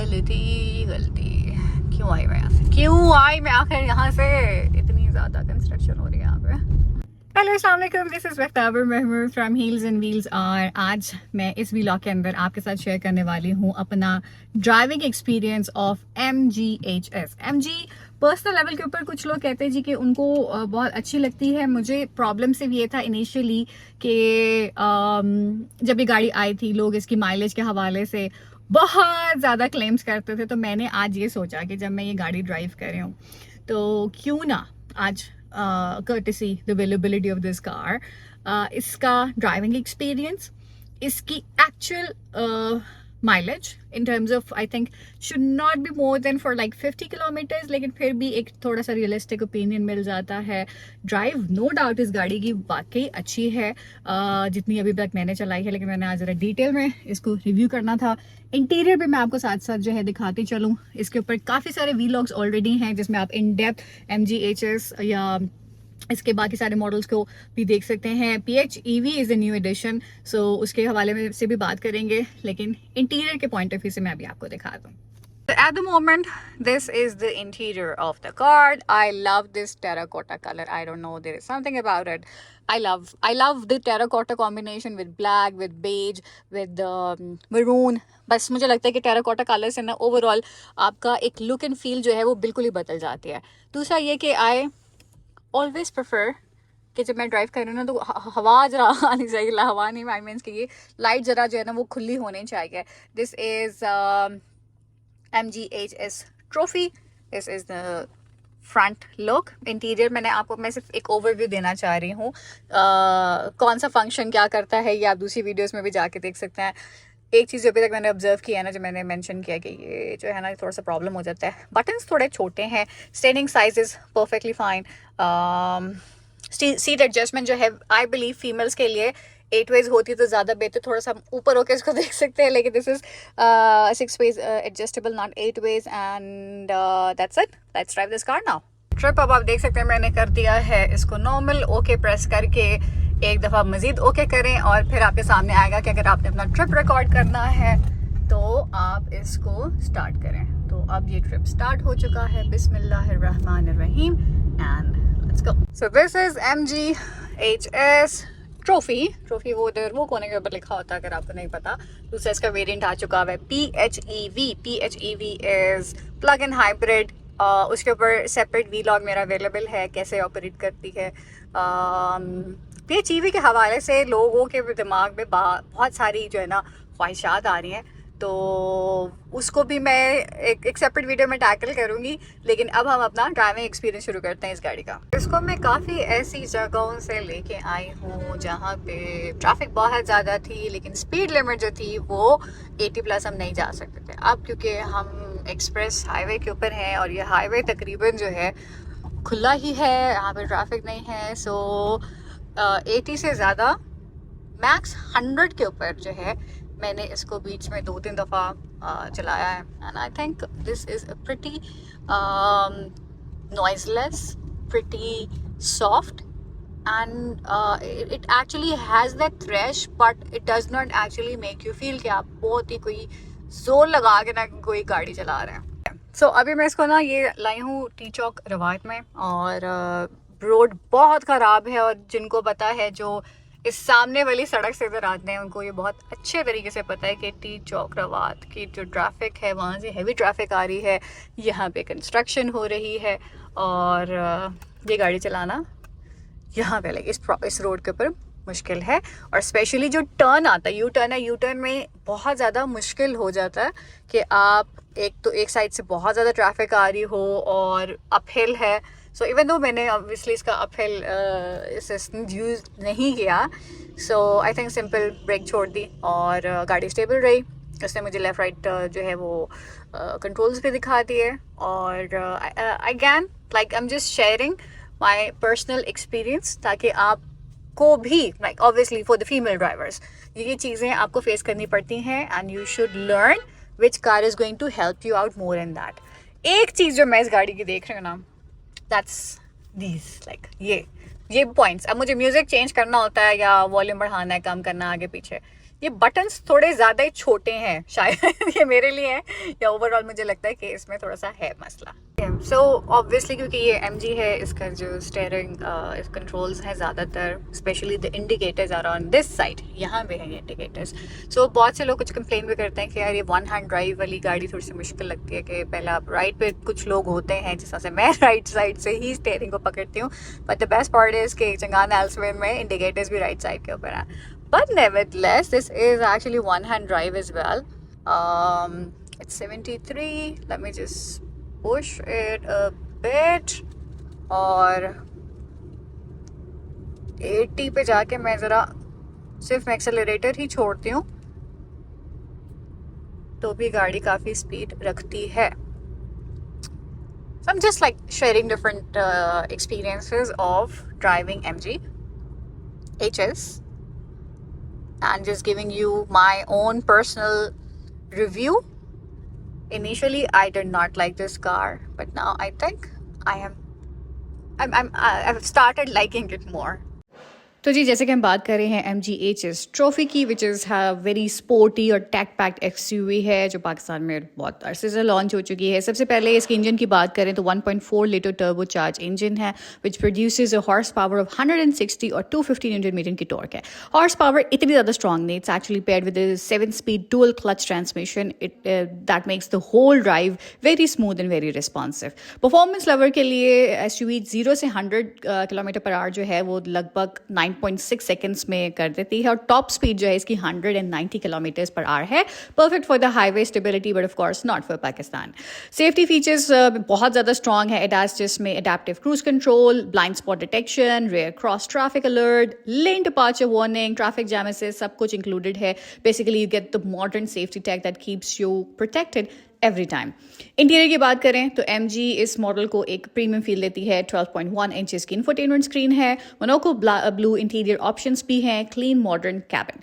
गलती क्यों आई मैं आखिर यहाँ से? इतनी ज़्यादा कंस्ट्रक्शन हो रही है यहाँ पे। हेलो अस्सलाम वालेकुम, this is Waqtabar Mahmood from Heels and Wheels. और आज मैं इस व्लॉग के अंदर आपके साथ शेयर करने वाली हूँ अपना driving experience of MG HS। MG personal level के ऊपर कुछ लोग कहते हैं जी कि उनको बहुत अच्छी लगती है। मुझे प्रॉब्लम सिर्फ ये था इनिशियली कि जब ये गाड़ी आई थी लोग इसकी माइलेज के हवाले से बहुत ज़्यादा क्लेम्स करते थे, तो मैंने आज ये सोचा कि जब मैं ये गाड़ी ड्राइव कर रही हूँ तो क्यों ना आज courtesy the availability of this car, इसका ड्राइविंग एक्सपीरियंस, इसकी actual mileage in terms of I think should not be more than for like 50 kilometres, लेकिन फिर भी एक थोड़ा सा रियलिस्टिक ओपिनियन मिल जाता है। ड्राइव नो डाउट इस गाड़ी की वाकई अच्छी है जितनी अभी तक मैंने चलाई है, लेकिन मैंने आज ज़रा डिटेल में इसको रिव्यू करना था। इंटीरियर भी मैं आपको साथ साथ जो है दिखाती चलूँ। इसके ऊपर काफ़ी सारे वीलॉग्स ऑलरेडी हैं जिसमें आप इन डेप्थ MG HS या इसके बाकी सारे मॉडल्स को भी देख सकते हैं। PHEV is a new edition, so उसके हवाले में से भी बात करेंगे, लेकिन इंटीरियर के पॉइंट ऑफ व्यू से मैं अभी आपको दिखा दूँ। At the moment, this is the interior of the car. I love this terracotta color. I don't know, there is something about it. I love the terracotta combination with black, with beige, with maroon. बस मुझे लगता है कि terracotta colour से ना overall आपका एक look and feel जो है वो बिल्कुल ही बदल जाती है। दूसरा ये कि आई ऑलवेज प्रेफर कि जब मैं ड्राइव कर रही हूँ ना तो हवा जरा आनी चाहिए। हवा नहीं, आई मीन्स कि ये लाइट जरा जो है ना वो खुली होनी चाहिए। This is MG HS trophy. This is the front look. Interior मैं सिर्फ एक ओवरव्यू देना चाह रही हूँ। कौन सा फंक्शन क्या करता है ये आप दूसरी वीडियोस में भी जाके देख सकते हैं। एक चीज़ जो अभी तक मैंने ऑब्जर्व किया है ना, जो मैंने मेंशन किया कि ये जो है ना थोड़ा सा प्रॉब्लम हो जाता है, बटन्स थोड़े छोटे हैं। Steering size is perfectly fine. Seat adjustment जो है आई बिलीव फीमेल्स के लिए 8 ways होती तो ज़्यादा बेहतर, थोड़ा सा ऊपर होकर इसको देख सकते हैं, लेकिन this is 6 ways adjustable, not 8 ways, and that's it. Let's drive this car now. Trip अब आप देख सकते हैं मैंने कर दिया है इसको नॉर्मल। ओके प्रेस करके एक दफ़ा मज़ीद ओके करें और फिर आपके सामने आएगा कि अगर आपने अपना ट्रिप रिकॉर्ड करना है तो आप इसको स्टार्ट करें। तो अब ये ट्रिप स्टार्ट हो चुका है। बिस्मिल्लाहिर्रहमानिर्रहीम and let's go. So this is MG HS trophy वो कोने के ऊपर लिखा होता है अगर आपको नहीं पता। दूसरा इसका वेरिएंट आ चुका है PHEV is plug in hybrid. उसके ऊपर सेपरेट वीलॉग मेरा अवेलेबल है कैसे ऑपरेट करती है। PHEV के हवाले से लोगों के दिमाग में बहुत सारी जो है ना ख्वाहिशात आ रही हैं, तो उसको भी मैं एक सेपरेट वीडियो में टैकल करूँगी। लेकिन अब हम अपना ड्राइविंग एक्सपीरियंस शुरू करते हैं इस गाड़ी का। इसको मैं काफ़ी ऐसी जगहों से लेके आई हूँ जहाँ पे ट्रैफिक बहुत ज़्यादा थी, लेकिन स्पीड लिमिट जो थी वो 80+ हम नहीं जा सकते थे। अब क्योंकि हम एक्सप्रेस हाईवे के ऊपर हैं और ये हाईवे तकरीबन जो है खुला ही है, यहाँ पे ट्रैफिक नहीं है, सो 80 से ज़्यादा मैक्स 100 के ऊपर जो है मैंने इसको बीच में 2-3 दफ़ा चलाया है। And I think this is pretty noiseless, pretty soft, and it actually has that thrash, but it does not actually make you feel कि आप बहुत ही कोई जोर लगा के ना कोई गाड़ी चला रहे हैं। सो अभी मैं इसको ना ये लाई हूँ टी चौक रवात में, और रोड बहुत ख़राब है, और जिनको पता है जो इस सामने वाली सड़क से इधर आते हैं उनको ये बहुत अच्छे तरीके से पता है कि टी चौक रवात की जो ट्रैफिक है वहाँ से हैवी ट्रैफिक आ रही है, यहाँ पे कंस्ट्रक्शन हो रही है, और ये गाड़ी चलाना यहाँ पे इस रोड के ऊपर मुश्किल है। और स्पेशली जो टर्न आता है, यू टर्न है, यू टर्न में बहुत ज़्यादा मुश्किल हो जाता है कि आप एक साइड से बहुत ज़्यादा ट्रैफिक आ रही हो और अपहिल है। सो इवन दो मैंने ऑब्वियसली इसका अपहिल असिस्टेंट यूज़ नहीं किया, सो आई थिंक सिंपल ब्रेक छोड़ दी और गाड़ी स्टेबल रही। उसने मुझे लेफ़्ट राइट जो है वो कंट्रोल्स भी दिखा दिए, और again like I am just sharing my personal experience, ताकि आपको भी like obviously for the female drivers ये चीज़ें आपको फेस करनी पड़ती हैं, and you should learn which car is going to help you out more in that. एक चीज़ जो मैं इस गाड़ी की देख रही हूँ ना, दैट्स दीज लाइक ये पॉइंट्स। अब मुझे म्यूज़िक चेंज करना होता है या वॉल्यूम बढ़ाना है, कम करना, आगे पीछे, ये बटन्स थोड़े ज़्यादा ही छोटे हैं शायद ये मेरे लिए है, या ओवरऑल मुझे लगता है कि इसमें थोड़ा सा है मसला। सो ऑब्वियसली क्योंकि ये MG है, इसका जो स्टीयरिंग इस कंट्रोल्स हैं ज़्यादातर, specially the indicators are on this side, यहाँ पे हैं ये इंडिकेटर्स। सो बहुत से लोग कुछ कंप्लेन भी करते हैं कि यार ये वन हैंड ड्राइव वाली गाड़ी थोड़ी सी मुश्किल लगती है, कि पहले आप राइट पे, कुछ लोग होते हैं जिस तरह से मैं राइट साइड से ही स्टीयरिंग को पकड़ती हूँ, but the best part is कि चंगान एल्सवेयर में इंडिकेटर्स भी राइट साइड के ऊपर हैं। But nevertheless, this is actually one-hand drive as well. It's 73. Let me just push it a bit. और 80 पे जाके मैं ज़रा सिर्फ एक्सेलरेटर ही छोड़ती हूँ तो भी गाड़ी काफ़ी स्पीड रखती है. So I'm just like sharing different experiences of driving MG HS. And just giving you my own personal review. Initially, I did not like this car, but now I think I've started liking it more. तो जी, जैसे कि हम बात कर रहे हैं MG HS trophy की, which is very sporty और टैक पैक्ड XUV है, जो पाकिस्तान में बहुत अरसे से लॉन्च हो चुकी है. सबसे पहले इसके इंजन की बात करें तो 1.4 लीटर टर्बो चार्ज इंजन है, which produces a horse power of 160 और 250 न्यूटन मीटर की टॉर्क है. हॉर्स पावर इतनी ज़्यादा स्ट्रॉन्ग नहीं, it's actually paired with 7-speed dual clutch transmission. That makes the whole drive very smooth and very responsive. Performance level के लिए SUV 0 से 100 km/h जो है वो लगभग 9.6 सेकेंड्स में कर देती है, और टॉप स्पीड जो है इसकी 190 km/h है. Perfect for the highway stability, but of course not for Pakistan. Safety features बहुत ज़्यादा स्ट्रॉन्ग है एडास, जिसमें adaptive cruise control, blind spot detection, rear cross traffic alert, lane departure warning, traffic jam assist, सब कुछ included है. Basically you get the modern safety tech that keeps you protected every time. Interior की बात करें तो MG इस model को एक प्रीमियम फील देती है. 12.1 इंचेस की इंफोटेनमेंट स्क्रीन है, मोनोको ब्लू इंटीरियर ऑप्शंस भी हैं, क्लीन मॉडर्न कैबिन.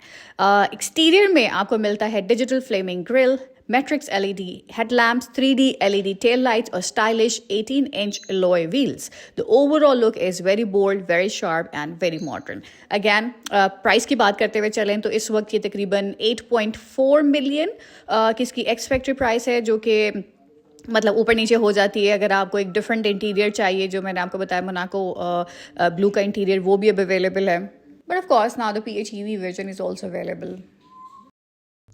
एक्सटीरियर में आपको मिलता है digital flaming grille, matrix LED headlamps, 3D LED tail lights और stylish 18-inch alloy wheels. The overall look is very bold, very sharp and very modern. Again, price की बात करते हुए चलें तो इस वक्त ये तकरीबन 8.4 मिलियन की इसकी एक्स फैक्ट्री प्राइस है, जो कि मतलब ऊपर नीचे हो जाती है. अगर आपको एक डिफरेंट इंटीरियर चाहिए, जो मैंने आपको बताया मोनाको ब्लू का इंटीरियर, वो भी अब अवेलेबल है. But of course now the PHEV version is also available.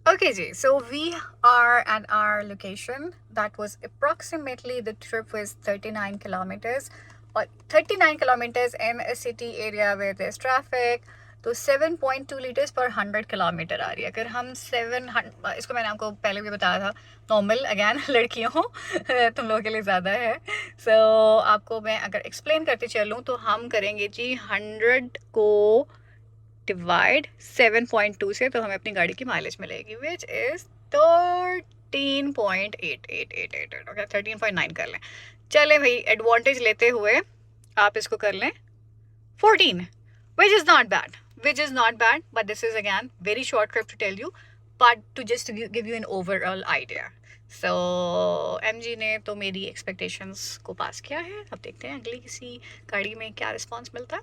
Okay, Ji. So we are at our location. That was approximately, the trip was 39 kilometers, or 39 kilometers in a city area where there's traffic. तो 7.2 liters per 100 kilometre आ रही है. अगर हम 700, इसको मैंने आपको पहले भी बताया था, नॉर्मल, अगैन लड़कियों तुम लोगों के लिए ज़्यादा है. सो आपको मैं अगर एक्सप्लेन करते चलूँ तो हम करेंगे जी 100 को डिवाइड 7.2 से, तो हमें अपनी गाड़ी की माइलेज मिलेगी, विच इज़ 13.8888. ओके, 13.9 कर लें. चले भाई, एडवांटेज लेते हुए आप इसको कर लें 14, which is not bad, but this is again very short trip to tell you, but to just give you an overall idea. So MG ने तो मेरी एक्सपेक्टेशंस को पास किया है. अब देखते हैं अगली किसी गाड़ी में क्या रिस्पॉन्स मिलता है.